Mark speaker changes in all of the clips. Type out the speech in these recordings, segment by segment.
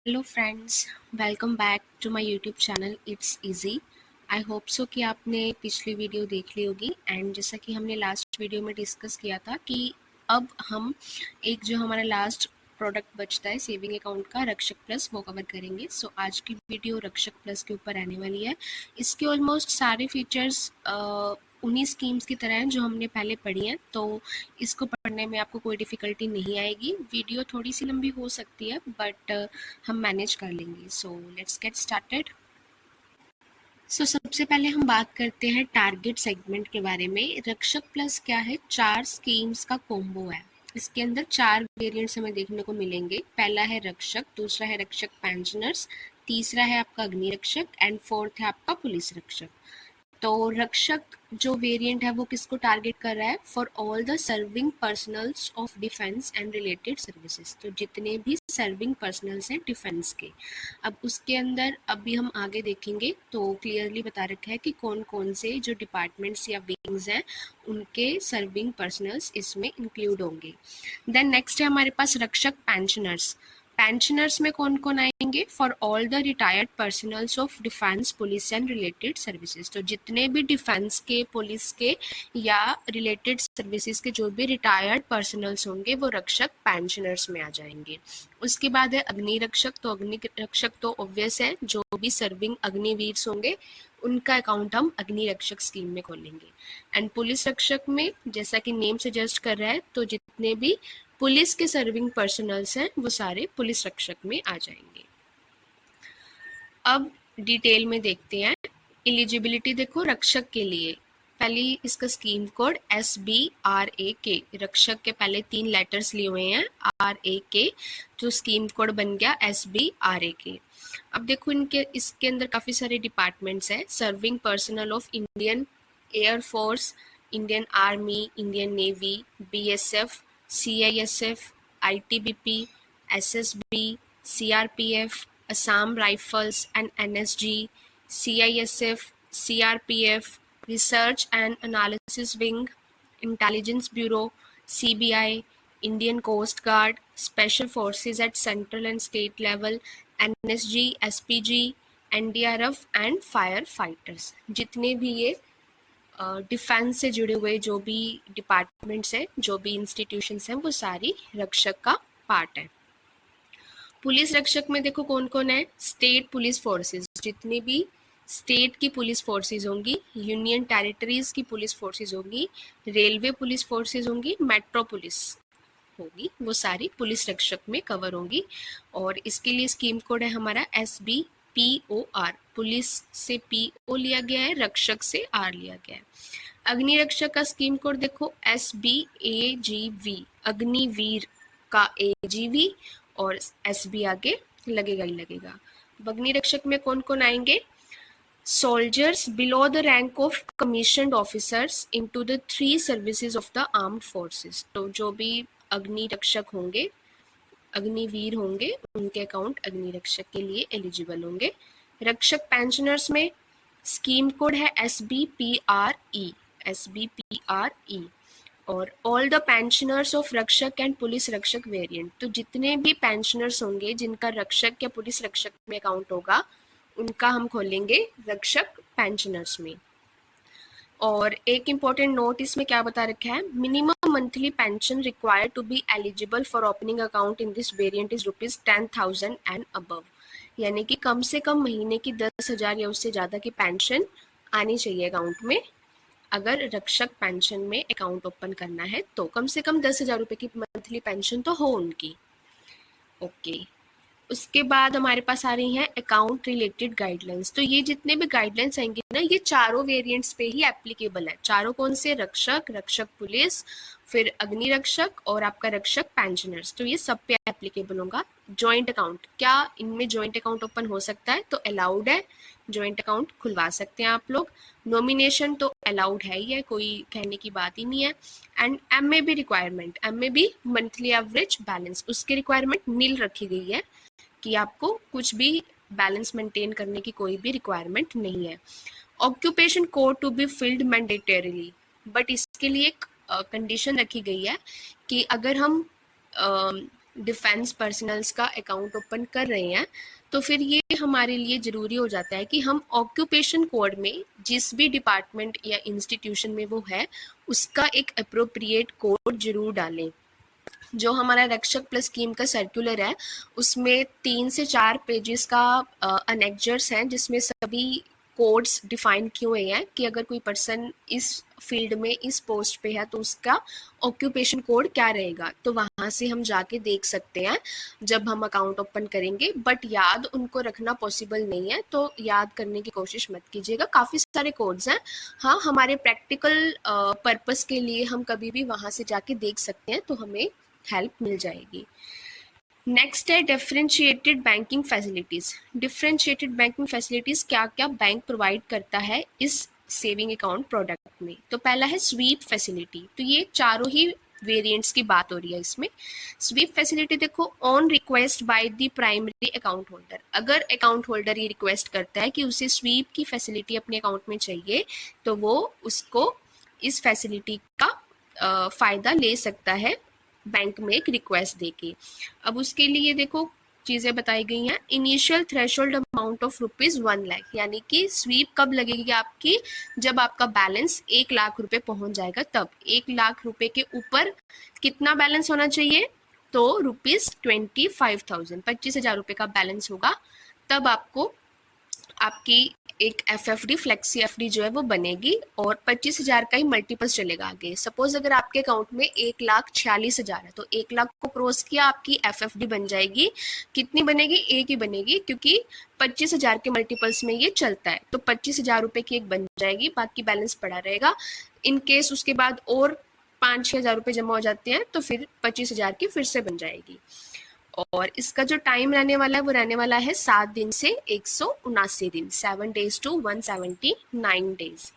Speaker 1: Hello friends, welcome back to my YouTube channel it's easy. I hope so कि आपने पिछली video देख ली होगी। एंड जैसा कि हमने लास्ट वीडियो में डिस्कस किया था कि अब हम एक जो हमारा लास्ट प्रोडक्ट बचता है सेविंग अकाउंट का, रक्षक प्लस, वो कवर करेंगे। सो आज की वीडियो रक्षक प्लस के ऊपर रहने वाली है। इसके ऑलमोस्ट सारे फीचर्स उन्हीं स्कीम्स की तरह हैं जो हमने पहले पढ़ी हैं, तो इसको पढ़ने में आपको कोई डिफ़िकल्टी नहीं आएगी। वीडियो थोड़ी सी लंबी हो सकती है बट हम मैनेज कर लेंगे। So let's get started. So सबसे पहले हम बात करते हैं टारगेट सेगमेंट के बारे में। रक्षक प्लस क्या है? 4 स्कीम्स का कॉम्बो है। इसके अंदर 4 वेरिएंट्स हमें देखने को मिलेंगे। पहला है रक्षक, दूसरा है रक्षक पेंशनर्स, तीसरा है आपका अग्नि रक्षक एंड फोर्थ है आपका पुलिस रक्षक। तो रक्षक जो वेरिएंट है वो किसको टारगेट कर रहा है? For all the serving personnels of defence and related services. तो जितने भी सर्विंग पर्सनल्स हैं डिफेंस के। अब उसके अंदर अभी हम आगे देखेंगे तो क्लियरली बता रखा है कि कौन कौन से जो डिपार्टमेंट्स या विंग्स हैं उनके सर्विंग पर्सनल्स इसमें इंक्लूड होंगे। देन नेक्स्ट है हमारे पास रक्षक पेंशनर्स। पेंशनर्स में कौन कौन आएंगे? For all the retired personnels of defence, police and related services. तो जितने भी डिफेंस के, पुलिस के या रिलेटेड सर्विसेज के जो भी रिटायर्ड पर्सनल्स होंगे वो रक्षक पेंशनर्स में आ जाएंगे। उसके बाद है अग्नि रक्षक। तो अग्नि रक्षक तो ऑब्वियस है, जो भी सर्विंग अग्निवीर होंगे उनका अकाउंट हम अग्नि रक्षक स्कीम में खोलेंगे। एंड पुलिस रक्षक में जैसा कि नेम सजेस्ट कर रहा है, तो जितने भी पुलिस के सर्विंग पर्सनल्स हैं वो सारे पुलिस रक्षक में आ जाएंगे। अब डिटेल में देखते हैं। एलिजिबिलिटी देखो रक्षक के लिए, पहली इसका स्कीम कोड SBRAK। रक्षक के पहले 3 लेटर्स लिए हुए हैं RAK, तो स्कीम कोड बन गया SBRAK। अब देखो इनके इसके अंदर काफ़ी सारे डिपार्टमेंट्स हैं। Serving personal of Indian air force, Indian army, Indian navy, BSF, CISF, ITBP, SSB, CRPF, Assam Rifles and NSG, CISF, CRPF, Research and Analysis Wing, Intelligence Bureau, CBI, Indian Coast Guard, Special Forces at central and state level, NSG, SPG, NDRF and fire fighters. जितने भी ये defence से जुड़े हुए जो भी departments हैं, जो भी इंस्टीट्यूशंस हैं, वो सारी रक्षक का पार्ट है। पुलिस रक्षक में देखो कौन कौन है। स्टेट पुलिस फोर्सेस, जितनी भी स्टेट की पुलिस फोर्सेस होंगी, यूनियन टेरिटरीज की पुलिस फोर्सेस होंगी, रेलवे पुलिस फोर्सेस होंगी, मेट्रो पुलिस होगी, वो सारी पुलिस रक्षक में कवर होंगी। और इसके लिए स्कीम कोड है हमारा SBPOR। पुलिस से PO लिया गया है, रक्षक से R लिया गया है। अग्नि रक्षक का स्कीम कोड देखो SBAGV, अग्निवीर का AGV और SB आगे लगेगा ही लगेगा। अग्नि रक्षक में कौन कौन आएंगे? Soldiers below the rank of commissioned officers into the 3 services of the armed forces. तो जो भी अग्नि रक्षक होंगे, अग्निवीर होंगे, उनके अकाउंट अग्नि रक्षक के लिए एलिजिबल होंगे। रक्षक पेंशनर्स में स्कीम कोड है SBPRE और ऑल द पेंशनर्स ऑफ रक्षक एंड पुलिस रक्षक वेरिएंट। तो जितने भी पेंशनर्स होंगे जिनका रक्षक या पुलिस रक्षक में अकाउंट होगा उनका हम खोलेंगे रक्षक पेंशनर्स में। और एक इम्पॉर्टेंट नोट इसमें क्या बता रखा है, minimum monthly pension required to be eligible for opening account in this variant is ₹10,000 and above. यानी कि कम से कम महीने की 10,000 या उससे ज़्यादा की पेंशन आनी चाहिए अकाउंट में। अगर रक्षक पेंशन में अकाउंट ओपन करना है तो कम से कम 10,000 रुपये की मंथली पेंशन तो हो उनकी। ओके, उसके बाद हमारे पास आ रही हैं अकाउंट रिलेटेड गाइडलाइंस। तो ये जितने भी गाइडलाइंस आएंगे ना, ये चारों वेरिएंट्स पे ही एप्लीकेबल है। चारों कौन से? रक्षक, रक्षक पुलिस, फिर अग्नि रक्षक और आपका रक्षक पेंशनर्स। तो ये सब पे एप्लीकेबल होगा। जॉइंट अकाउंट, क्या इनमें जॉइंट अकाउंट ओपन हो सकता है? तो अलाउड है, जॉइंट अकाउंट खुलवा सकते हैं आप लोग। नॉमिनेशन तो अलाउड है ही है, कोई कहने की बात ही नहीं है। एंड MA भी रिक्वायरमेंट, MA भी मंथली एवरेज बैलेंस, उसकी रिक्वायरमेंट नील रखी गई है कि आपको कुछ भी बैलेंस मेंटेन करने की कोई भी रिक्वायरमेंट नहीं है। Occupation code to be filled mandatorily, but इसके लिए एक कंडीशन रखी गई है कि अगर हम डिफेंस पर्सनल्स का अकाउंट ओपन कर रहे हैं, तो फिर ये हमारे लिए ज़रूरी हो जाता है कि हम ऑक्यूपेशन कोड में जिस भी डिपार्टमेंट या इंस्टीट्यूशन में वो है उसका एक अप्रोप्रिएट कोड जरूर डालें। जो हमारा रक्षक प्लस स्कीम का सर्कुलर है उसमें 3 से 4 पेजेस का अनेक्जर्स हैं जिसमें सभी कोड्स डिफाइन किए हुए हैं कि अगर कोई पर्सन इस फील्ड में इस पोस्ट पे है तो उसका ऑक्यूपेशन कोड क्या रहेगा, तो वहाँ से हम जाके देख सकते हैं जब हम अकाउंट ओपन करेंगे। बट याद उनको रखना पॉसिबल नहीं है, तो याद करने की कोशिश मत कीजिएगा, काफ़ी सारे कोड्स हैं। हाँ, हमारे प्रैक्टिकल पर्पस के लिए हम कभी भी वहाँ से जाके देख सकते हैं, तो हमें हेल्प मिल जाएगी। नेक्स्ट है differentiated banking facilities. Differentiated banking facilities क्या क्या बैंक प्रोवाइड करता है इस सेविंग अकाउंट प्रोडक्ट में। तो पहला है स्वीप फैसिलिटी। तो ये चारों ही वेरिएंट्स की बात हो रही है इसमें। स्वीप फैसिलिटी देखो, on request by the primary account holder. अगर अकाउंट होल्डर ये रिक्वेस्ट करता है कि उसे स्वीप की फैसिलिटी अपने अकाउंट में चाहिए, तो वो उसको इस फैसिलिटी का फ़ायदा ले सकता है बैंक में एक रिक्वेस्ट देके। अब उसके लिए देखो चीज़ें बताई गई हैं। इनिशियल थ्रेशोल्ड अमाउंट ऑफ ₹1,00,000, यानी कि स्वीप कब लगेगी आपकी, जब आपका बैलेंस 1,00,000 रुपए पहुंच जाएगा तब। 1,00,000 रुपए के ऊपर कितना बैलेंस होना चाहिए, तो ₹25,000, 25,000 रुपए का बैलेंस होगा तब आपको आपकी एक FFD फ्लेक्सी FD जो है वो बनेगी और 25,000 का ही मल्टीपल्स चलेगा आगे। सपोज अगर आपके अकाउंट में 1,46,000 है तो 1,00,000 को क्रॉस किया आपकी FFD बन जाएगी। कितनी बनेगी, एक ही बनेगी, क्योंकि 25,000 के मल्टीपल्स में ये चलता है, तो 25,000 रुपए की एक बन जाएगी, बाकी बैलेंस पड़ा रहेगा। इन केस उसके बाद और 5-6 हज़ार रुपये जमा हो जाते हैं तो फिर 25,000 की फिर से बन जाएगी। और इसका जो टाइम रहने वाला है वो रहने वाला है 7 दिन से 179 दिन, 7 days to 179 days.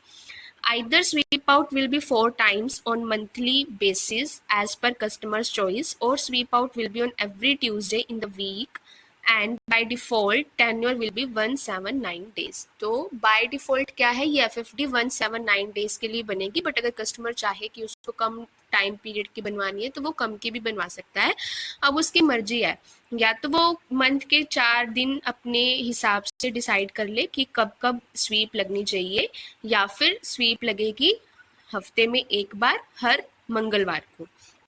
Speaker 1: Either sweep out will be 4 times on monthly basis as per customer's choice, or sweep out will be on every Tuesday in the week, and by default tenure will be 179 days. तो by default क्या है, ये FFD 179 days के लिए बनेगी, but अगर customer चाहे कि उसको कम टाइम पीरियड की बनवानी है तो वो कम की भी बनवा सकता है। अब उसकी मर्जी है, या तो वो मंथ के 4 दिन अपने हिसाब से डिसाइड कर ले कि कब कब स्वीप लगनी चाहिए, या फिर स्वीप लगेगी हफ्ते में एक बार हर मंगलवार को।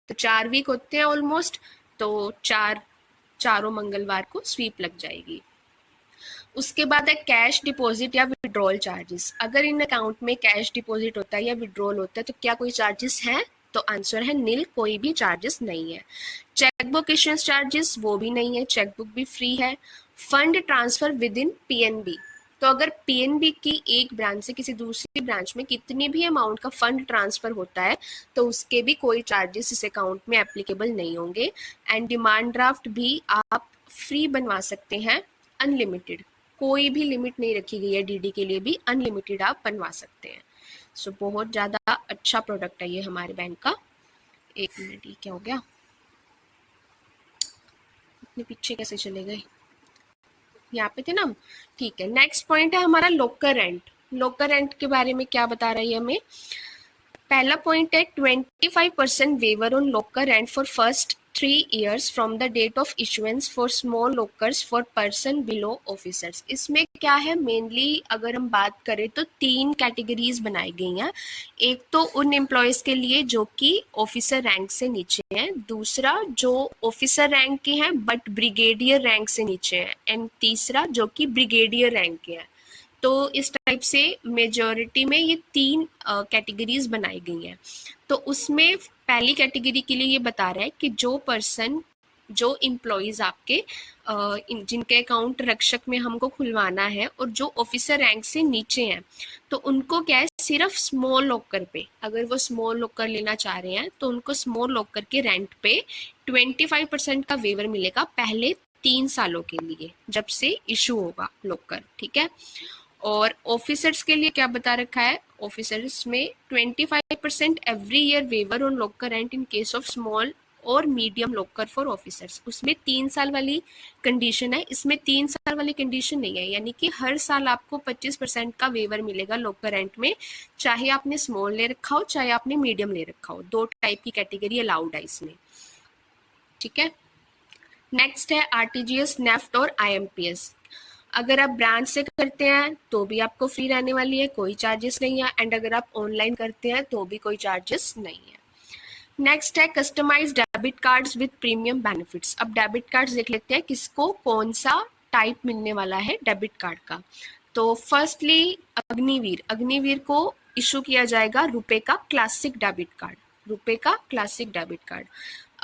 Speaker 1: तो 4 वीक होते हैं ऑलमोस्ट, तो चारों मंगलवार को स्वीप लग जाएगी। उसके बाद है कैश डिपॉजिट या विड्रॉल चार्जेस। अगर इन अकाउंट में कैश डिपॉजिट होता है या विड्रॉल होता है तो क्या कोई चार्जेस हैं, तो आंसर है नील, कोई भी चार्जेस नहीं है। चेकबुक इश्यूएंस चार्जेस वो भी नहीं है, चेकबुक भी फ्री है। Fund transfer with in PNB, तो अगर PNB की एक ब्रांच से किसी दूसरी ब्रांच में कितनी भी अमाउंट का फंड ट्रांसफर होता है तो उसके भी कोई चार्जेस इस अकाउंट में एप्लीकेबल नहीं होंगे। एंड डिमांड ड्राफ्ट भी आप फ्री बनवा सकते हैं, अनलिमिटेड, कोई भी लिमिट नहीं रखी गई है। DD के लिए भी अनलिमिटेड आप बनवा सकते हैं। सो बहुत ज़्यादा अच्छा प्रोडक्ट है ये हमारे बैंक का। एक मिनट, ये क्या हो गया, इतने पीछे कैसे चले गए, यहाँ पे थे ना। ठीक है, नेक्स्ट पॉइंट है हमारा लोकर रेंट। लोकर रेंट के बारे में क्या बता रही है हमें। पहला पॉइंट है 25% waiver on locker rent for first 3 years from the date of issuance for small lockers for person below officers। इसमें क्या है, मेनली अगर हम बात करें तो 3 कैटेगरीज बनाई गई हैं। एक तो उन एम्प्लॉयज़ के लिए जो कि ऑफिसर रैंक से नीचे हैं, दूसरा जो ऑफिसर रैंक के हैं बट ब्रिगेडियर रैंक से नीचे हैं, एंड तीसरा जो कि ब्रिगेडियर रैंक के हैं। तो इस टाइप से मेजॉरिटी में ये 3 कैटेगरीज बनाई गई हैं। तो उसमें पहली कैटेगरी के लिए ये बता रहा है कि जो एम्प्लॉयज़ आपके जिनके अकाउंट रक्षक में हमको खुलवाना है और जो ऑफिसर रैंक से नीचे हैं, तो उनको क्या है, सिर्फ स्मॉल लॉकर पे, अगर वो स्मॉल लॉकर लेना चाह रहे हैं तो उनको स्मॉल लॉकर के रेंट पे 25% का वेवर मिलेगा पहले 3 सालों के लिए, जब से इशू होगा लॉकर। ठीक है, और ऑफिसर्स के लिए क्या बता रखा है, ऑफिसर्स में 25% every year waiver on locker rent in case of small और मीडियम लॉकर फॉर ऑफिसर्स। उसमें 3 साल वाली कंडीशन है, इसमें 3 साल वाली कंडीशन नहीं है, यानी कि हर साल आपको 25% का वेवर मिलेगा लॉकर रेंट में, चाहे आपने स्मॉल ले रखा हो चाहे आपने मीडियम ले रखा हो। 2 टाइप की कैटेगरी अलाउड है इसमें। ठीक है, नेक्स्ट है आरटीजीएस, नेफ्ट और आईएमपीएस। अगर आप ब्रांच से करते हैं तो भी आपको फ्री रहने वाली है, कोई चार्जेस नहीं है, एंड अगर आप ऑनलाइन करते हैं तो भी कोई चार्जेस नहीं है। नेक्स्ट है customise debit cards with premium benefits. अब डेबिट कार्ड्स देख लेते हैं किसको कौन सा टाइप मिलने वाला है डेबिट कार्ड का। तो फर्स्टली अग्निवीर, अग्निवीर को इशू किया जाएगा रुपए का क्लासिक डेबिट कार्ड, रुपए का क्लासिक डेबिट कार्ड।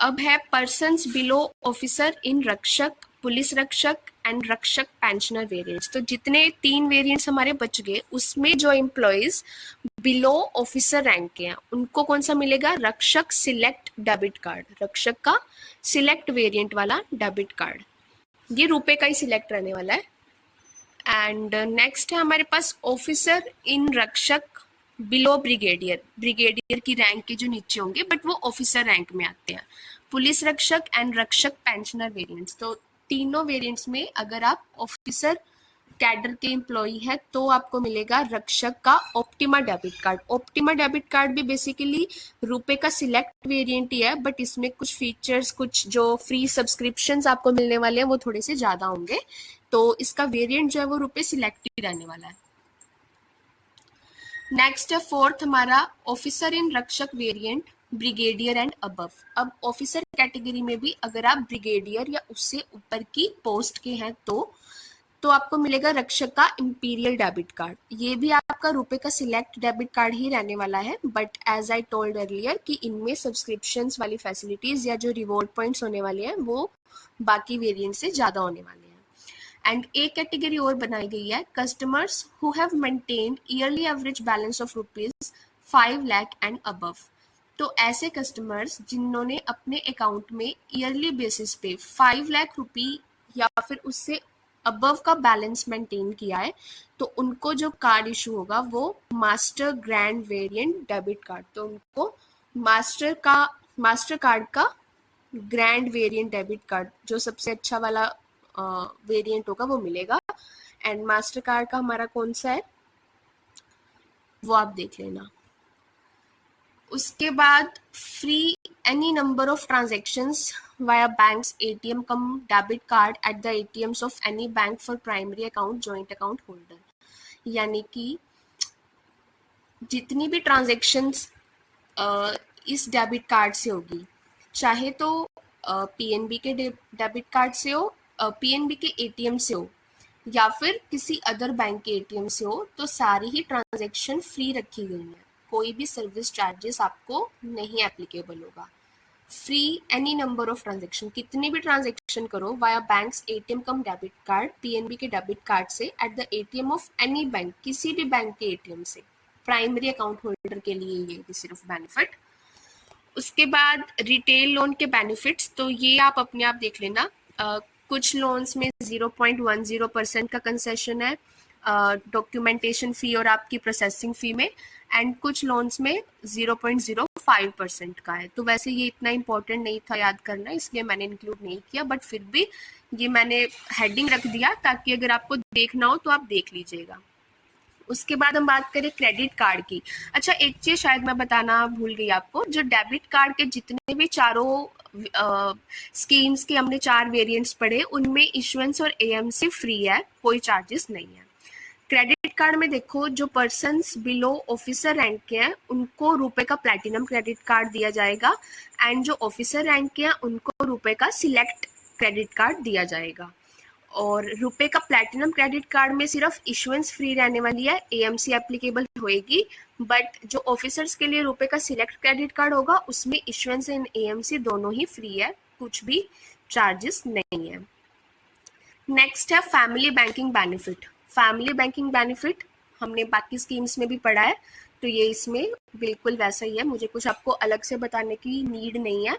Speaker 1: अब है पर्सन्स बिलो ऑफिसर इन रक्षक, पुलिस रक्षक एंड रक्षक पेंशनर वेरिएंट्स। तो जितने 3 वेरिएंट्स हमारे बच गए उसमें जो एम्प्लॉयज बिलो ऑफिसर रैंक के हैं उनको कौन सा मिलेगा, रक्षक सिलेक्ट डेबिट कार्ड, रक्षक का सिलेक्ट वेरिएंट वाला डेबिट कार्ड, ये रुपए का ही सिलेक्ट रहने वाला है। एंड नेक्स्ट है हमारे पास ऑफिसर इन रक्षक बिलो ब्रिगेडियर, ब्रिगेडियर की रैंक के जो नीचे होंगे बट वो ऑफिसर रैंक में आते हैं, पुलिस रक्षक एंड रक्षक पेंशनर वेरिएंट्स। तो तीनों वेरिएंट्स में अगर आप ऑफिसर कैडर के एम्प्लॉई है तो आपको मिलेगा रक्षक का optima debit card. Optima debit card भी बेसिकली रुपए का सिलेक्ट वेरिएंट ही है, बट इसमें कुछ फीचर्स, कुछ जो फ्री सब्सक्रिप्शंस आपको मिलने वाले हैं वो थोड़े से ज़्यादा होंगे, तो इसका वेरिएंट जो है वो रुपए सिलेक्ट ही रहने वाला है। नेक्स्ट है फोर्थ हमारा ऑफिसर इन रक्षक वेरिएंट ब्रिगेडियर एंड अबव। अब ऑफिसर कैटेगरी में भी अगर आप ब्रिगेडियर या उससे ऊपर की पोस्ट के हैं तो आपको मिलेगा रक्षक का इंपीरियल डेबिट कार्ड। ये भी आपका रुपए का सिलेक्ट डेबिट कार्ड ही रहने वाला है, but as I told earlier कि इनमें सब्सक्रिप्शंस वाली फैसिलिटीज या जो रिवॉर्ड पॉइंट्स होने वाले हैं वो बाकी वेरिएंट से ज़्यादा होने वाले हैं। एंड एक कैटेगरी और बनाई गई है, customers who have maintained yearly average balance of ₹5 lakh and above. तो ऐसे कस्टमर्स जिन्होंने अपने अकाउंट में ईयरली बेसिस पे 5 लाख रुपए या फिर उससे अबव का बैलेंस मेंटेन किया है तो उनको जो कार्ड इशू होगा वो master grand variant debit card, तो उनको मास्टर कार्ड का ग्रैंड वेरिएंट डेबिट कार्ड जो सबसे अच्छा वाला वेरिएंट होगा वो मिलेगा। एंड मास्टर कार्ड का हमारा कौन सा है वो आप देख लेना। उसके बाद free any number of transactions via banks ATM come debit card at the ATMs of any bank for primary account joint account holder, यानी कि जितनी भी ट्रांजेक्शंस इस डेबिट कार्ड से होगी, चाहे तो पीएनबी के डेबिट कार्ड से हो, पीएनबी के एटीएम से हो या फिर किसी अदर बैंक के एटीएम से हो, तो सारी ही ट्रांजैक्शन फ्री रखी गई है, कोई भी सर्विस चार्जेस आपको नहीं एप्लीकेबल होगा। Free any number of transaction, कितनी भी ट्रांजैक्शन करो वाया बैंक्स एटीएम कम डेबिट कार्ड, पीएनबी के डेबिट कार्ड से at the ATM of any bank, किसी भी बैंक के एटीएम से, प्राइमरी अकाउंट होल्डर के लिए ये सिर्फ बेनिफिट। उसके बाद रिटेल लोन के बेनिफिट्स, तो ये आप अपने आप देख लेना। कुछ लोन्स में 0.10% का कंसेशन है डॉक्यूमेंटेशन फ़ी और आपकी प्रोसेसिंग फ़ी में, एंड कुछ लोन्स में 0.05% का है। तो वैसे ये इतना इम्पोर्टेंट नहीं था याद करना, इसलिए मैंने इंक्लूड नहीं किया, बट फिर भी ये मैंने हेडिंग रख दिया ताकि अगर आपको देखना हो तो आप देख लीजिएगा। उसके बाद हम बात करें क्रेडिट कार्ड की। अच्छा, एक चीज़ शायद मैं बताना भूल गई आपको, जो डेबिट कार्ड के जितने भी चारों स्कीम्स के हमने 4 वेरिएंट्स पढ़े उनमें इशुएंस और एएमसी फ्री है, कोई चार्जेस नहीं है। क्रेडिट कार्ड में देखो, जो पर्सन्स बिलो ऑफिसर रैंक के हैं उनको रुपए का प्लैटिनम क्रेडिट कार्ड दिया जाएगा, एंड जो ऑफिसर रैंक के हैं उनको रुपए का सिलेक्ट क्रेडिट कार्ड दिया जाएगा। और रुपए का प्लैटिनम क्रेडिट कार्ड में सिर्फ इशुएंस फ्री रहने वाली है, एएमसी एप्लीकेबल होएगी, बट जो ऑफिसर्स के लिए रुपए का सिलेक्ट क्रेडिट कार्ड होगा उसमें इशुएंस एंड एएमसी दोनों ही फ्री है, कुछ भी चार्जेस नहीं है। नेक्स्ट है family banking benefit. Family banking benefit हमने बाकी स्कीम्स में भी पढ़ा है, तो ये इसमें बिल्कुल वैसा ही है, मुझे कुछ आपको अलग से बताने की नीड नहीं है।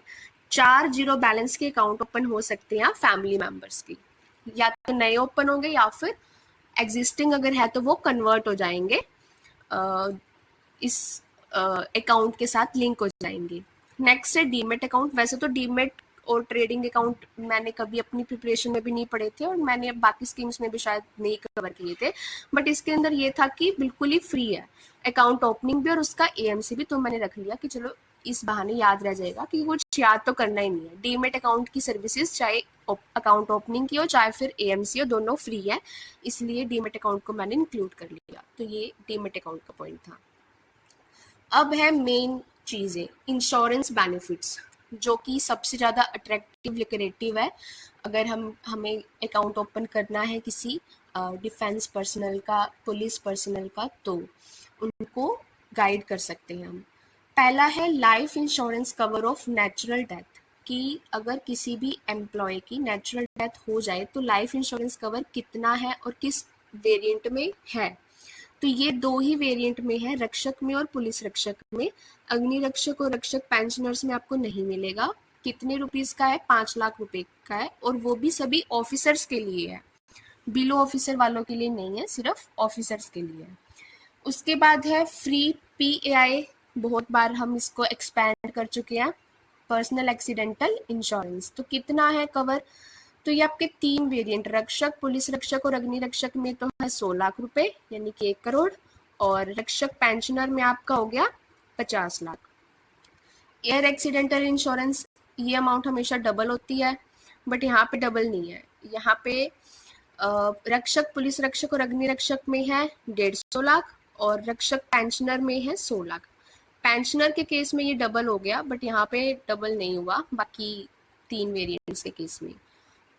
Speaker 1: 4 जीरो बैलेंस के अकाउंट ओपन हो सकते हैं फैमिली मेंबर्स की, या तो नए ओपन होंगे या फिर एग्जिस्टिंग अगर है तो वो कन्वर्ट हो जाएंगे, इस अकाउंट के साथ लिंक हो जाएंगे। नेक्स्ट है डीमेट अकाउंट। वैसे तो डीमेट और ट्रेडिंग अकाउंट मैंने कभी अपनी प्रिपरेशन में भी नहीं पढ़े थे और मैंने बाकी स्कीम्स में भी शायद नहीं कवर किए थे, बट इसके अंदर ये था कि बिल्कुल ही फ्री है अकाउंट ओपनिंग भी और उसका एएमसी भी, तो मैंने रख लिया कि चलो इस बहाने याद रह जाएगा कि कुछ याद तो करना ही नहीं है। डीमेट अकाउंट की सर्विसेज चाहे अकाउंट ओपनिंग की हो चाहे फिर एएमसी हो, दोनों फ्री है, इसलिए डीमेट अकाउंट को मैंने इंक्लूड कर लिया। तो ये डीमेट अकाउंट का पॉइंट था। अब है मेन चीज़ें, इंश्योरेंस बेनिफिट्स, जो कि सबसे ज़्यादा अट्रैक्टिव लिक्रेटिव है। अगर हमें अकाउंट ओपन करना है किसी डिफेंस पर्सनल का, पुलिस पर्सनल का, तो उनको गाइड कर सकते हैं हम। पहला है life insurance cover of natural death, कि अगर किसी भी एम्प्लॉय की नेचुरल डेथ हो जाए तो लाइफ इंश्योरेंस कवर कितना है और किस वेरिएंट में है। तो ये दो ही वेरिएंट में है, रक्षक में और पुलिस रक्षक में। अग्नि रक्षक और रक्षक पेंशनर्स में आपको नहीं मिलेगा। कितने रुपीस का है? 5 लाख रुपए का है, और वो भी सभी ऑफिसर्स के लिए है, बिलो ऑफिसर वालों के लिए नहीं है, सिर्फ ऑफिसर्स के लिए है। उसके बाद है फ्री पीएआई, बहुत बार हम इसको एक्सपैंड कर चुके हैं, पर्सनल एक्सीडेंटल इंश्योरेंस। तो कितना है कवर? तो ये आपके 3 वेरिएंट, रक्षक, पुलिस रक्षक और अग्नि रक्षक में तो है 100 लाख रुपए यानी कि 1 करोड़, और रक्षक पेंशनर में आपका हो गया 50 लाख। एयर एक्सीडेंटल इंश्योरेंस, ये अमाउंट हमेशा डबल होती है, बट यहाँ पे डबल नहीं है। यहाँ पे रक्षक, पुलिस रक्षक और अग्नि रक्षक में है 150 लाख और रक्षक पेंशनर में है 100 लाख। पेंशनर के केस में ये डबल हो गया, बट यहाँ पे डबल नहीं हुआ बाकी 3 वेरिएंट्स के केस में।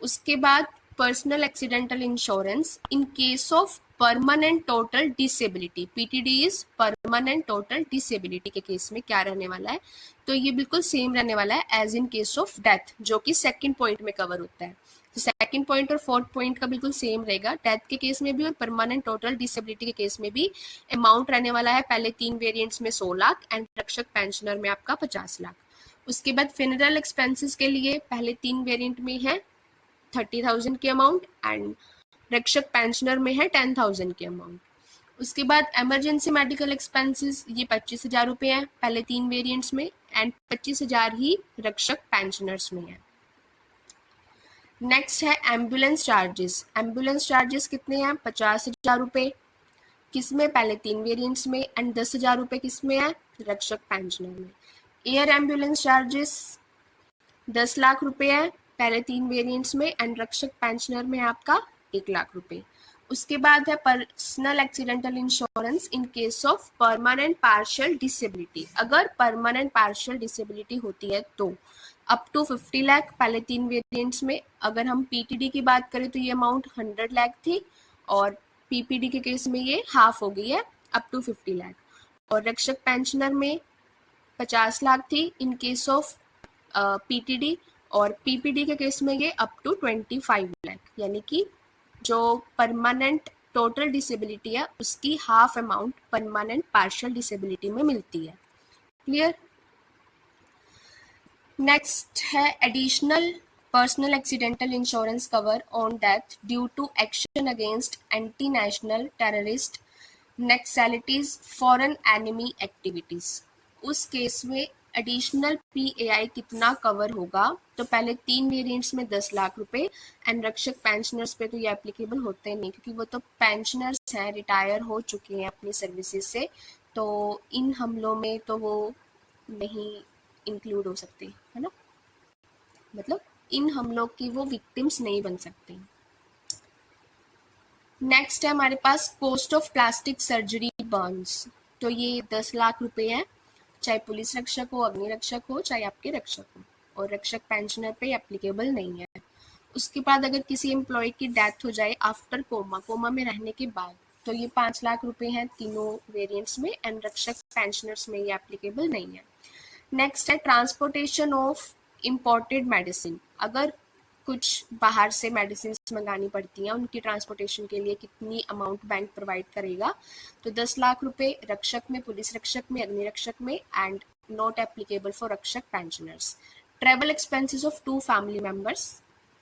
Speaker 1: उसके बाद personal accidental insurance in case of permanent total disability, PTD is permanent total disability के केस में क्या रहने वाला है? तो ये बिल्कुल सेम रहने वाला है as in case of death, जो कि सेकंड पॉइंट में कवर होता है। तो सेकंड पॉइंट और फोर्थ पॉइंट का बिल्कुल सेम रहेगा, डेथ के केस में भी और परमानेंट टोटल डिसेबिलिटी के केस में भी। अमाउंट रहने वाला है पहले 3 वेरिएंट्स में 100 लाख एंड रक्षक पेंशनर में आपका 50 लाख। उसके बाद फ्यूनरल एक्सपेंसेस के लिए पहले 3 वेरिएंट में है 30,000 की अमाउंट एंड रक्षक पेंशनर में है 10,000 की अमाउंट। उसके बाद इमरजेंसी मेडिकल एक्सपेंसेस, ये 25,000 रुपये हैं पहले 3 वेरिएंट्स में एंड 25,000 ही रक्षक पेंशनर्स में है। नेक्स्ट है एम्बुलेंस चार्जेस। एम्बुलेंस चार्जेस कितने हैं? 50,000 रुपये किसमें? पहले 3 वेरिएंट्स में एंड 10,000 रुपये किसमें है? रक्षक पेंशनर में। एयर एम्बुलेंस चार्जेस 10 लाख रुपए है पहले 3 वेरिएंट्स में एंड रक्षक पेंशनर में आपका 1 लाख रुपए। उसके बाद है personal accidental insurance in case of permanent partial disability. अगर परमानेंट पार्शियल डिसेबिलिटी होती है तो अप टू 50 लाख पहले 3 वेरिएंट्स में। अगर हम पीटीडी की बात करें तो ये अमाउंट 100 लाख थी और पीपीडी के केस में ये हाफ हो गई है अप टू 50 लाख। और रक्षक पेंशनर में 50 लाख थी इन केस ऑफ पीटीडी और पीपीडी के केस में ये अप टू 25 लाख, यानी कि जो परमानेंट टोटल डिसेबिलिटी है उसकी half amount permanent partial disability में मिलती है। क्लियर? नेक्स्ट है additional personal accidental insurance cover on death due to action against anti national terrorist naxalites foreign enemy activities. उस केस में एडिशनल पीएआई कितना कवर होगा? तो पहले 3 वेरिएंट्स में 10 लाख रुपए एंड रक्षक पेंशनर्स पे तो ये एप्लीकेबल होते नहीं क्योंकि वो तो पेंशनर्स हैं, रिटायर हो चुके हैं अपनी सर्विसेज से, तो इन हमलों में तो वो नहीं इंक्लूड हो सकते, है ना, मतलब इन हमलों की वो विक्टिम्स नहीं बन सकते। नेक्स्ट है हमारे पास cost of plastic surgery burns. तो ये 10 लाख रुपए है, चाहे पुलिस रक्षक हो, अग्नि रक्षक हो, चाहे आपके रक्षक हो, और रक्षक पेंशनर पे एप्लीकेबल नहीं है। उसके बाद अगर किसी एम्प्लॉय की डेथ हो जाए आफ्टर कोमा में रहने के बाद, तो ये 5 लाख रुपए हैं तीनों वेरिएंट्स में एंड रक्षक पेंशनर्स में ये एप्लीकेबल नहीं है। नेक्स्ट है ट्रांसपोर्टेशन ऑफ इम्पोर्टेड मेडिसिन। अगर कुछ बाहर से मेडिसिन मंगानी पड़ती हैं, उनकी ट्रांसपोर्टेशन के लिए कितनी अमाउंट बैंक प्रोवाइड करेगा? तो 10 लाख रुपए रक्षक में, पुलिस रक्षक में, अग्नि रक्षक में एंड नॉट एप्लीकेबल फॉर रक्षक pensioners. Travel expenses of 2 family members,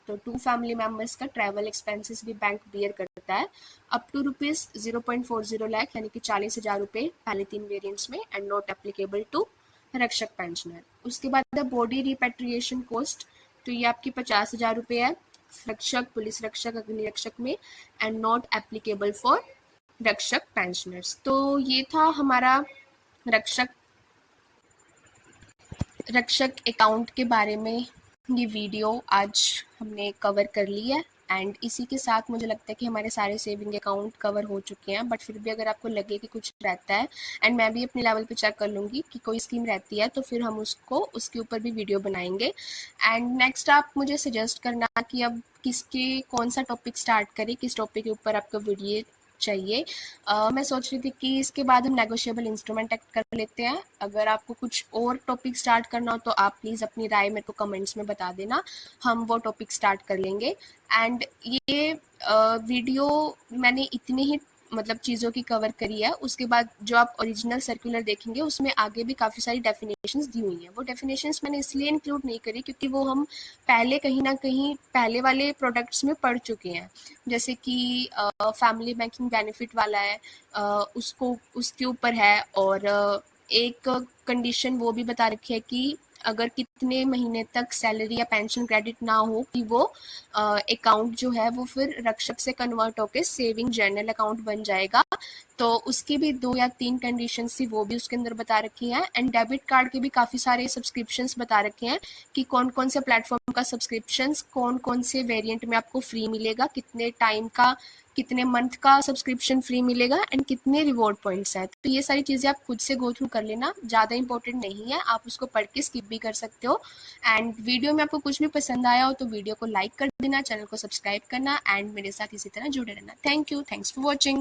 Speaker 1: तो 2 फैमिली मेंबर्स का ट्रैवल एक्सपेंसेस भी बैंक बियर करता है अप टू ₹0.40 लाख यानी कि 40,000 रुपये पहले 3 वेरिएंट्स में एंड नॉट एप्लीकेबल टू रक्षक पेंशनर। उसके बाद बॉडी रिपेट्रिएशन कॉस्ट, तो ये आपकी 50,000 रुपये है रक्षक, पुलिस रक्षक, अग्नि रक्षक में एंड नॉट एप्लीकेबल फॉर रक्षक पेंशनर्स। तो ये था हमारा रक्षक रक्षक अकाउंट के बारे में ये वीडियो आज हमने कवर कर ली है एंड इसी के साथ मुझे लगता है कि हमारे सारे सेविंग अकाउंट कवर हो चुके हैं। बट फिर भी अगर आपको लगे कि कुछ रहता है एंड मैं भी अपने लेवल पे चेक कर लूँगी कि कोई स्कीम रहती है तो फिर हम उसके ऊपर भी वीडियो बनाएंगे। एंड नेक्स्ट आप मुझे सजेस्ट करना कि अब कौन सा टॉपिक स्टार्ट करें, किस टॉपिक के ऊपर आपका वीडियो चाहिए। मैं सोच रही थी कि इसके बाद हम नेगोशिएबल इंस्ट्रूमेंट एक्ट कर लेते हैं। अगर आपको कुछ और टॉपिक स्टार्ट करना हो तो आप प्लीज़ अपनी राय मेरे को कमेंट्स में बता देना, हम वो टॉपिक स्टार्ट कर लेंगे। एंड ये वीडियो मैंने इतने ही मतलब चीज़ों की कवर करी है। उसके बाद जो आप ओरिजिनल सर्कुलर देखेंगे उसमें आगे भी काफ़ी सारी डेफिनेशंस दी हुई हैं। वो डेफिनेशंस मैंने इसलिए इंक्लूड नहीं करी क्योंकि वो हम पहले कहीं ना कहीं पहले वाले प्रोडक्ट्स में पढ़ चुके हैं। जैसे कि फैमिली बैंकिंग बेनिफिट वाला है, उसके ऊपर है। और एक कंडीशन वो भी बता रखी है कि अगर कितने महीने तक सैलरी या पेंशन क्रेडिट ना हो कि वो अकाउंट जो है वो फिर रक्षक से कन्वर्ट होकर सेविंग जनरल अकाउंट बन जाएगा। तो उसकी भी 2 या 3 कंडीशंस थी, वो भी उसके अंदर बता रखी हैं। एंड डेबिट कार्ड के भी काफ़ी सारे सब्सक्रिप्शंस बता रखे हैं कि कौन कौन से प्लेटफॉर्म का सब्सक्रिप्शंस कौन कौन से वेरिएंट में आपको फ्री मिलेगा, कितने टाइम का, कितने मंथ का सब्सक्रिप्शन फ्री मिलेगा एंड कितने रिवॉर्ड पॉइंट्स हैं। तो ये सारी चीज़ें आप खुद से गो थ्रू कर लेना, ज़्यादा इंपॉर्टेंट नहीं है, आप उसको पढ़ के स्किप भी कर सकते हो। एंड वीडियो में आपको कुछ भी पसंद आया हो तो वीडियो को लाइक कर देना, चैनल को सब्सक्राइब करना एंड मेरे साथ इसी तरह जुड़े रहना। Thank you, thanks for watching.